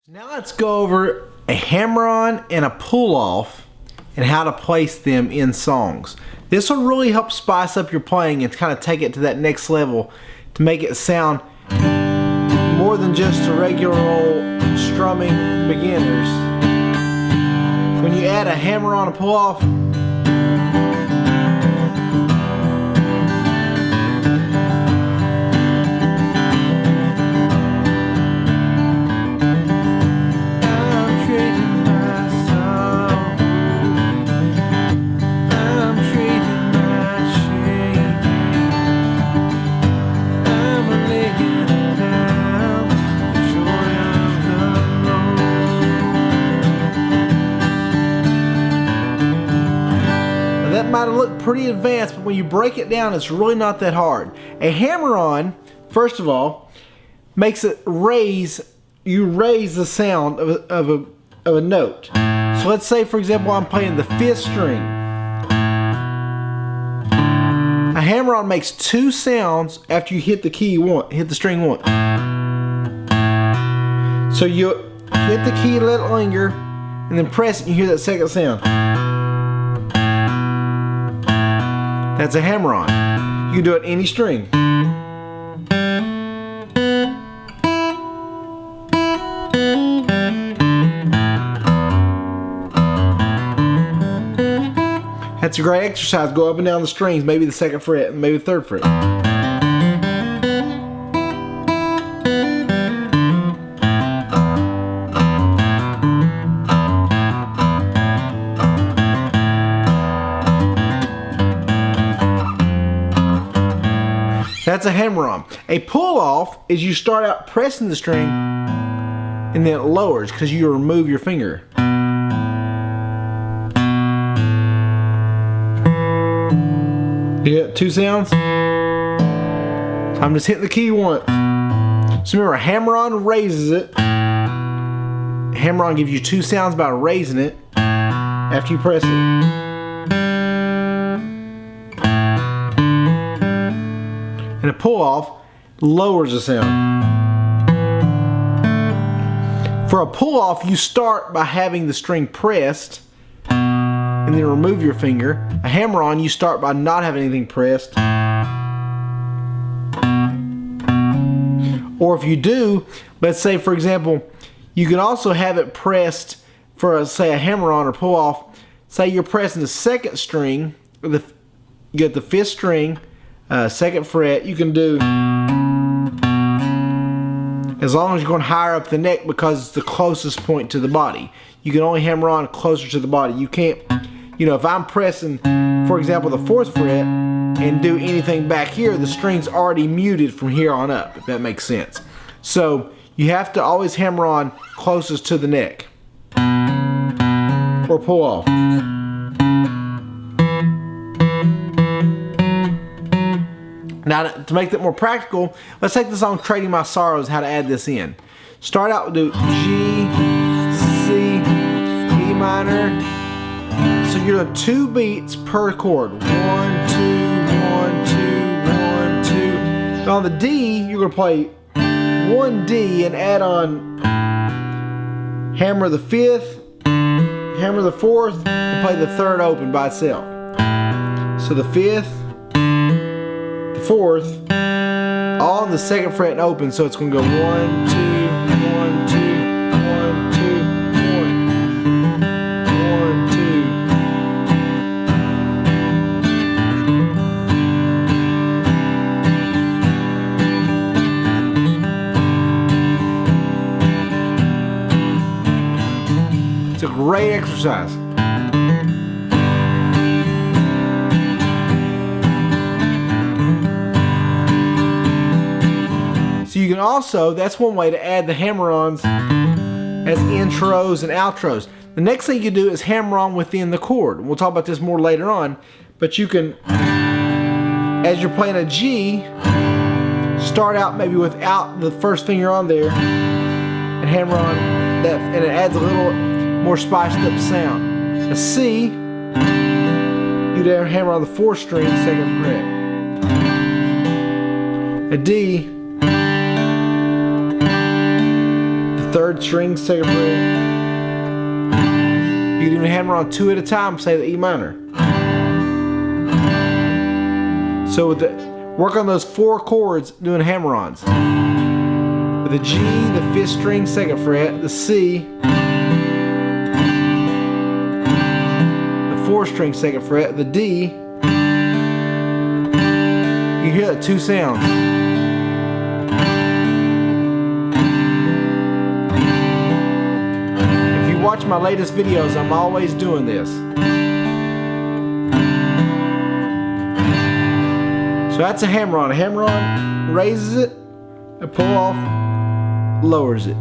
Now let's go over a hammer-on and a pull-off and how to place them in songs. This will really help spice up your playing and kind of take it to that next level to make it sound more than just a regular old strumming beginners. When you add a hammer-on and pull-off, that might have looked pretty advanced, but when you break it down, it's really not that hard. A hammer-on, first of all, makes it raise. You raise the sound of a note. So let's say, for example, I'm playing the 5th string. A hammer-on makes 2 sounds after you hit the key hit the string once. So you hit the key, let it linger, and then press it, and you hear that second sound. That's a hammer-on. You can do it any string. That's a great exercise. Go up and down the strings, maybe the 2nd fret, and maybe the 3rd fret. That's a hammer-on. A pull-off is you start out pressing the string and then it lowers because you remove your finger. You get 2 sounds? So I'm just hitting the key once. So remember, a hammer-on raises it. Hammer-on gives you 2 sounds by raising it after you press it. And a pull-off lowers the sound. For a pull-off, you start by having the string pressed and then remove your finger. A hammer-on, you start by not having anything pressed. Or if you do, let's say, for example, you can also have it pressed for, say, a hammer-on or pull-off. Say you're pressing the 2nd string, or you get the 5th string, 2nd fret. You can do, as long as you're going higher up the neck because it's the closest point to the body. You can only hammer on closer to the body. You can't, if I'm pressing, for example, the 4th fret and do anything back here, the string's already muted from here on up, if that makes sense. So you have to always hammer on closest to the neck or pull off. Now, to make that more practical, let's take the song Trading My Sorrows, how to add this in. Start out with G, C, E minor. So you're doing 2 beats per chord. 1, 2, 1, 2, 1, 2. And on the D, you're going to play 1 D and add on hammer the 5th, hammer the 4th, and play the 3rd open by itself. So the 5th, 4th, all on the 2nd fret and open, so it's going to go 1, 2, 1, 2, 1, 2, 1, 2. It's a great exercise. So you can also, that's one way to add the hammer-ons as intros and outros. The next thing you can do is hammer on within the chord. We'll talk about this more later on, but you can, as you're playing a G, start out maybe without the 1st finger on there and hammer on that, and it adds a little more spiced up sound. A C, you'd hammer on the 4th string, 2nd fret. A D, 3rd string, 2nd fret. You can even hammer on 2 at a time, say the E minor. So with work on those 4 chords doing hammer-ons. With the G, the 5th string, 2nd fret, the C, the 4th string, 2nd fret, the D. You hear the 2 sounds. If you watch my latest videos, I'm always doing this. So that's a hammer-on. A hammer-on raises it, and pull off lowers it.